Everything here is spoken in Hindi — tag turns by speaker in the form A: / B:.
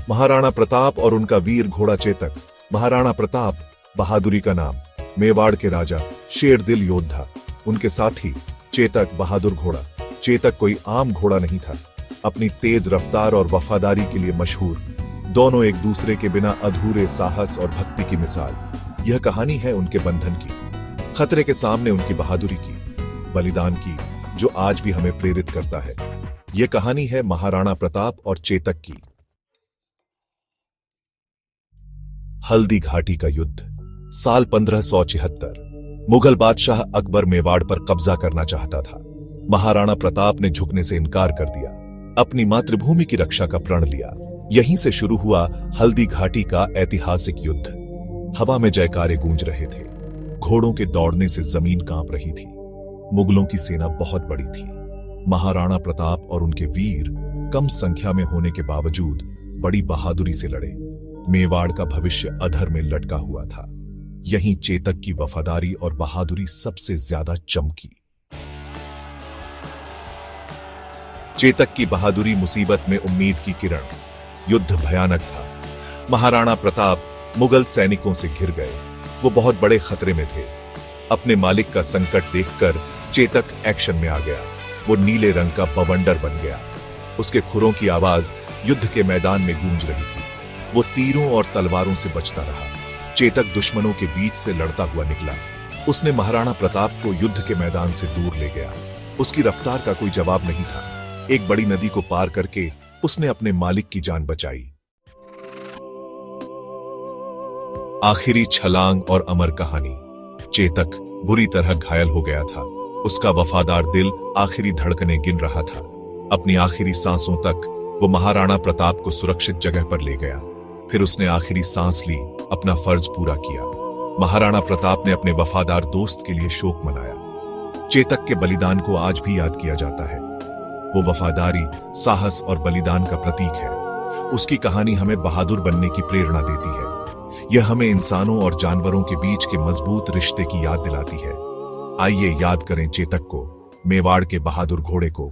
A: महाराणा प्रताप और उनका वीर घोड़ा चेतक। महाराणा प्रताप बहादुरी का नाम, मेवाड़ के राजा, शेरदिल योद्धा। उनके साथी चेतक बहादुर घोड़ा। चेतक कोई आम घोड़ा नहीं था, अपनी तेज रफ्तार और वफादारी के लिए मशहूर। दोनों एक दूसरे के बिना अधूरे साहस और भक्ति की मिसाल। यह कहानी है उनके बंधन की, खतरे के सामने उनकी बहादुरी की, बलिदान की, जो आज भी हमें प्रेरित करता है। यह कहानी है महाराणा प्रताप और चेतक की। हल्दी घाटी का युद्ध, साल 1576। मुगल बादशाह अकबर मेवाड़ पर कब्जा करना चाहता था। महाराणा प्रताप ने झुकने से इनकार कर दिया, अपनी मातृभूमि की रक्षा का प्रण लिया। यहीं से शुरू हुआ हल्दी घाटी का ऐतिहासिक युद्ध। हवा में जयकारे गूंज रहे थे, घोड़ों के दौड़ने से जमीन कांप रही थी। मुगलों की सेना बहुत बड़ी थी। महाराणा प्रताप और उनके वीर कम संख्या में होने के बावजूद बड़ी बहादुरी से लड़े। मेवाड़ का भविष्य अधर में लटका हुआ था। यहीं चेतक की वफादारी और बहादुरी सबसे ज्यादा चमकी। चेतक की बहादुरी मुसीबत में उम्मीद की किरण। युद्ध भयानक था। महाराणा प्रताप मुगल सैनिकों से घिर गए। वो बहुत बड़े खतरे में थे। अपने मालिक का संकट देखकर चेतक एक्शन में आ गया। वो नीले रंग का बवंडर बन गया। उसके खुरों की आवाज युद्ध के मैदान में गूंज रही थी। वो तीरों और तलवारों से बचता रहा। चेतक दुश्मनों के बीच से लड़ता हुआ निकला। उसने महाराणा प्रताप को युद्ध के मैदान से दूर ले गया। उसकी रफ्तार का कोई जवाब नहीं था। एक बड़ी नदी को पार करके उसने अपने मालिक की जान बचाई। आखिरी छलांग और अमर कहानी। चेतक बुरी तरह घायल हो गया था। उसका वफादार दिल आखिरी धड़कनें गिन रहा था। अपनी आखिरी सांसों तक वो महाराणा प्रताप को सुरक्षित जगह पर ले गया। फिर उसने आखिरी सांस ली, अपना फर्ज पूरा किया। महाराणा प्रताप ने अपने वफादार दोस्त के लिए शोक मनाया। चेतक के बलिदान को आज भी याद किया जाता है। वो वफादारी, साहस और बलिदान का प्रतीक है। उसकी कहानी हमें बहादुर बनने की प्रेरणा देती है। यह हमें इंसानों और जानवरों के बीच के मजबूत रिश्ते की याद दिलाती है। आइए याद करें चेतक को, मेवाड़ के बहादुर घोड़े को,